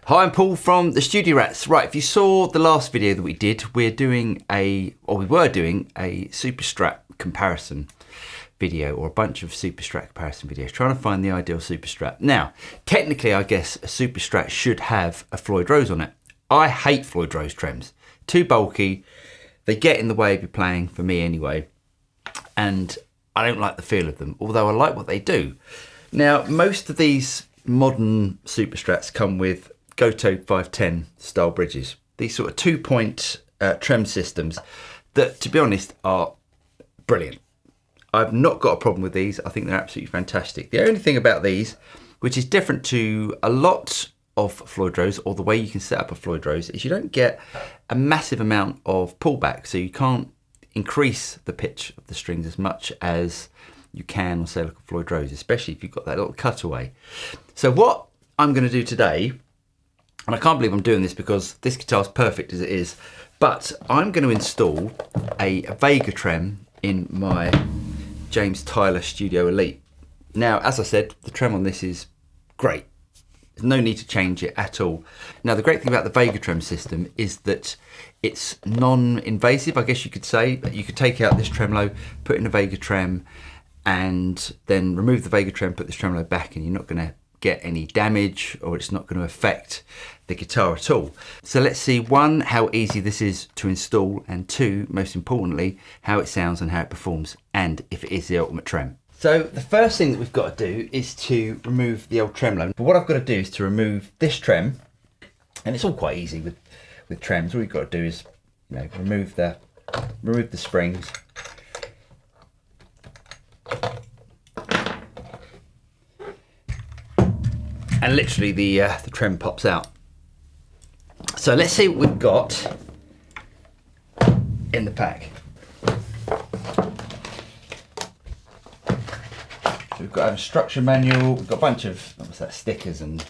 Hi, I'm Paul from the Studio Rats. Right, if you saw the last video that we did, we were doing a Super Strat comparison video, or a bunch of Super Strat comparison videos, trying to find the ideal Super Strat. Now, technically, I guess a Super Strat should have a Floyd Rose on it. I hate Floyd Rose trems. Too bulky. They get in the way of your playing, for me anyway. And I don't like the feel of them, although I like what they do. Now, most of these modern Super Strats come with Goto 510 style bridges. These sort of 2-point trem systems that, to be honest, are brilliant. I've not got a problem with these. I think they're absolutely fantastic. The only thing about these, which is different to a lot of Floyd Rose, or the way you can set up a Floyd Rose, is you don't get a massive amount of pullback. So you can't increase the pitch of the strings as much as you can on, say, like a Floyd Rose, especially if you've got that little cutaway. So what I'm going to do today, and I can't believe I'm doing this because this guitar's perfect as it is, but I'm going to install a Vega Trem in my James Tyler Studio Elite. Now, as I said, the trem on this is great. There's no need to change it at all. Now, the great thing about the Vega Trem system is that it's non-invasive, I guess you could say. You could take out this tremolo, put in a Vega Trem, and then remove the Vega Trem, put this tremolo back, and you're not going to get any damage, or it's not going to affect the guitar at all. So let's see, one, how easy this is to install, and two, most importantly, how it sounds and how it performs, and if it is the ultimate trem. So the first thing that we've got to do is to remove the old tremolo. But what I've got to do is to remove this trem, and it's all quite easy with trems. All you've got to do is, you know, remove the springs. And literally the trem pops out. So let's see what we've got in the pack. So we've got a instruction manual, we've got a bunch of, what's that, stickers and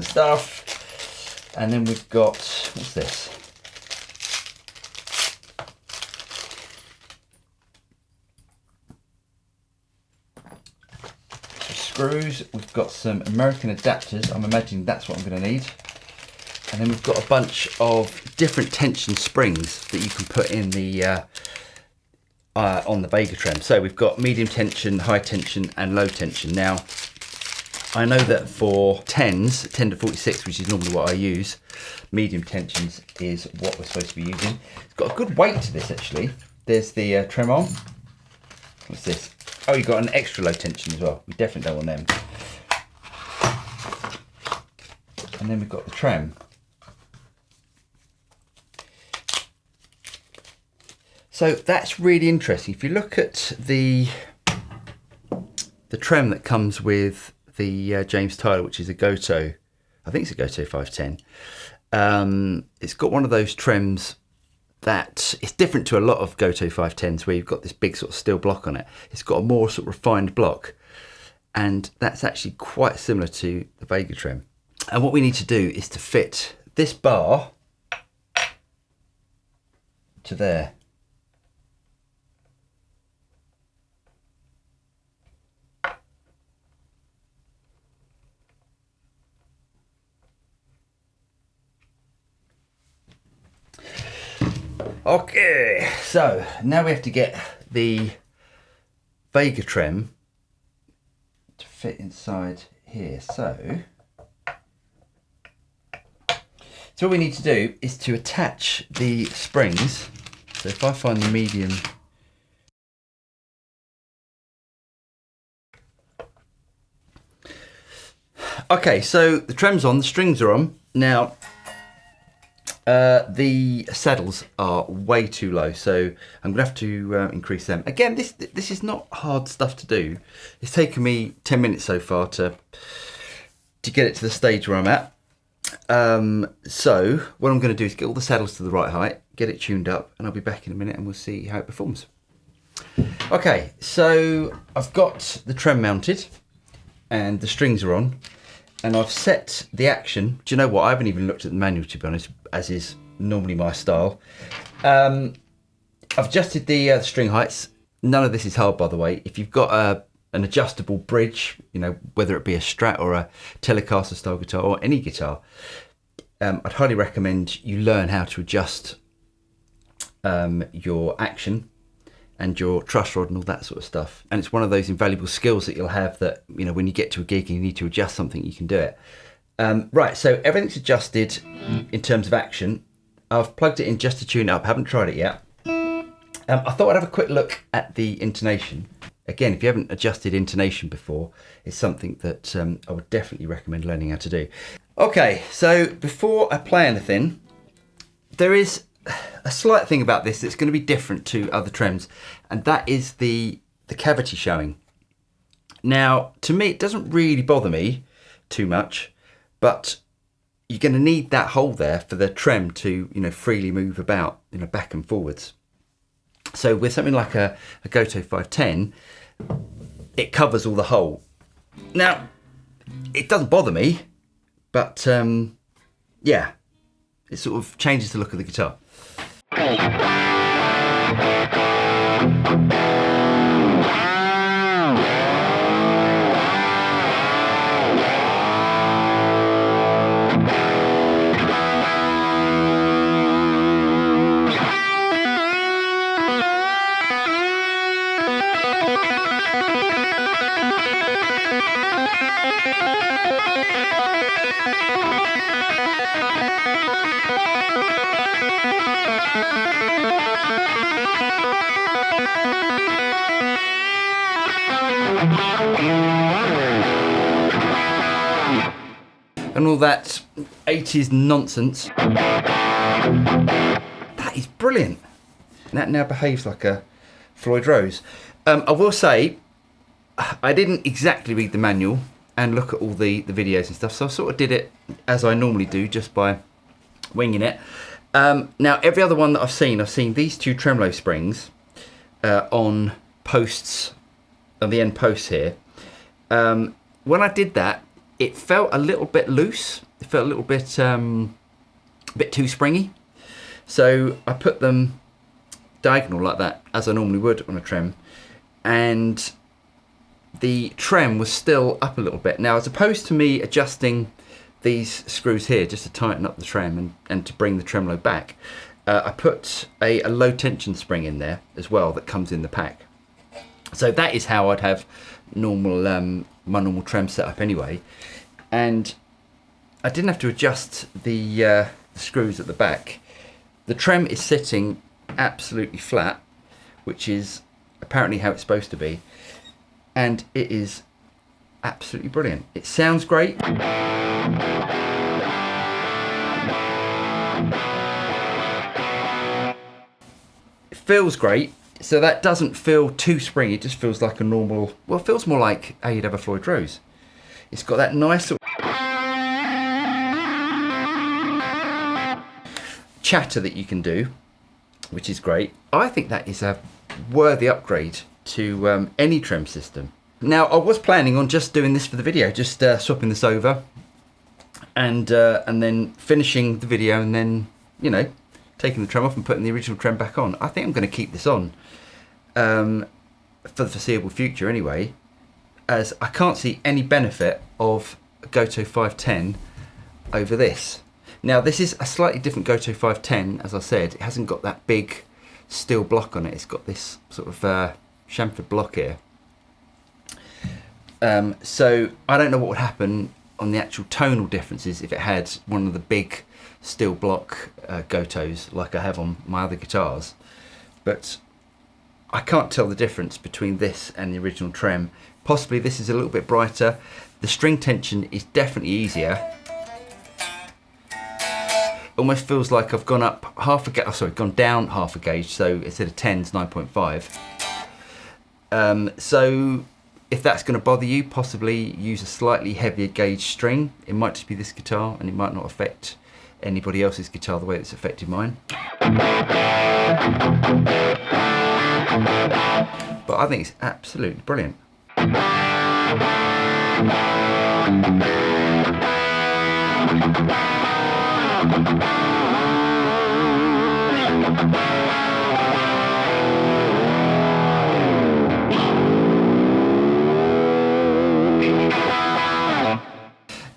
stuff. And then we've got, what's this? Screws, we've got some American adapters. I'm imagining that's what I'm going to need. And then we've got a bunch of different tension springs that you can put in the on the Vega Trem. So we've got medium tension, high tension, and low tension. Now, I know that for 10s, 10 to 46, which is normally what I use, medium tensions is what we're supposed to be using. It's got a good weight to this, actually. There's the tremolo. What's this? Oh, you've got an extra low tension as well. We definitely don't want them. And then we've got the trem. So that's really interesting. If you look at the trem that comes with the James Tyler, which is a Goto, I think it's a Goto 510. It's got one of those trems that it's different to a lot of Goto 510s where you've got this big sort of steel block on it. It's got a more sort of refined block, and that's actually quite similar to the Vega Trem. And what we need to do is to fit this bar to there. Okay, so now we have to get the Vega Trem to fit inside here. So what we need to do is to attach the springs. So if I find the medium, okay, so the trem's on, the strings are on. Now, the saddles are way too low, so I'm gonna have to increase them. Again, this is not hard stuff to do. It's taken me 10 minutes so far to get it to the stage where I'm at. So what I'm gonna do is get all the saddles to the right height, get it tuned up, and I'll be back in a minute and we'll see how it performs. Okay, so I've got the trem mounted and the strings are on. And I've set the action. Do you know what? I haven't even looked at the manual, to be honest, as is normally my style. I've adjusted the string heights. None of this is hard, by the way. If you've got an adjustable bridge, you know, whether it be a Strat or a Telecaster style guitar or any guitar, I'd highly recommend you learn how to adjust your action and your truss rod and all that sort of stuff. And it's one of those invaluable skills that you'll have that, you know, when you get to a gig and you need to adjust something, you can do it. Right, so everything's adjusted in terms of action. I've plugged it in just to tune it up. I haven't tried it yet. I thought I'd have a quick look at the intonation. Again, if you haven't adjusted intonation before, it's something that I would definitely recommend learning how to do. Okay, so before I play anything, there is a slight thing about this that's going to be different to other trems, and that is the cavity showing. Now, to me, it doesn't really bother me too much, but you're going to need that hole there for the trem to, you know, freely move about, you know, back and forwards. So with something like a Goto 510, it covers all the hole. Now, it doesn't bother me, but yeah, it sort of changes the look of the guitar. And all that 80s nonsense. That is brilliant. That now behaves like a Floyd Rose. I will say, I didn't exactly read the manual and look at all the videos and stuff, so I sort of did it as I normally do, just by winging it. Now, every other one that I've seen these two tremolo springs on posts, on the end posts here. When I did that, it felt a little bit loose. It felt a little bit too springy. So I put them diagonal like that, as I normally would on a trem, and the trem was still up a little bit. Now, as opposed to me adjusting these screws here just to tighten up the trem and to bring the tremolo back, I put a low tension spring in there as well that comes in the pack. So that is how I'd have normal my normal trem set up anyway, and I didn't have to adjust the screws at the back. The trem is sitting absolutely flat, which is apparently how it's supposed to be, and it is absolutely brilliant. It sounds great. It feels great. So that doesn't feel too springy, it just feels like a normal, well, it feels more like how you'd have a Floyd Rose. It's got that nice sort of chatter that you can do, which is great. I think that is a worthy upgrade to any trem system. Now, I was planning on just doing this for the video, just swapping this over and then finishing the video and then, you know, taking the trem off and putting the original trem back on. I think I'm going to keep this on for the foreseeable future anyway, as I can't see any benefit of Goto 510 over this. Now, this is a slightly different Goto 510, as I said. It hasn't got that big steel block on it. It's got this sort of chamfered block here. So I don't know what would happen on the actual tonal differences if it had one of the big steel block Gotos like I have on my other guitars, but I can't tell the difference between this and the original trem. Possibly this is a little bit brighter. The string tension is definitely easier. Almost feels like I've gone up half a gauge, oh, sorry, gone down half a gauge, so instead of 10 it's 9.5. So if that's going to bother you, possibly use a slightly heavier gauge string. It might just be this guitar and it might not affect anybody else's guitar the way it's affected mine. But I think it's absolutely brilliant.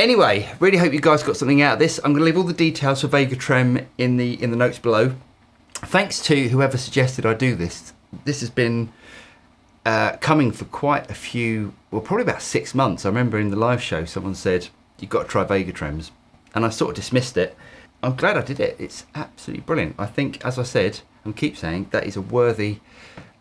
Anyway, really hope you guys got something out of this. I'm going to leave all the details for Vega Trem in the notes below. Thanks to whoever suggested I do this. This has been coming for quite a few, well, probably about 6 months. I remember in the live show someone said, you've got to try Vega Trems, and I sort of dismissed it. I'm glad I did it. It's absolutely brilliant. I think, as I said, and keep saying, that is a worthy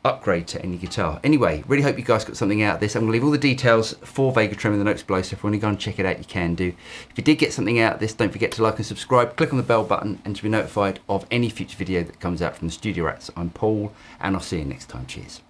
upgrade to any guitar. Anyway, really hope you guys got something out of this. I'm going to leave all the details for Vega Trem in the notes below, so if you want to go and check it out, you can do. If you did get something out of this, don't forget to like and subscribe, click on the bell button, and to be notified of any future video that comes out from the Studio Rats. I'm Paul, and I'll see you next time. Cheers.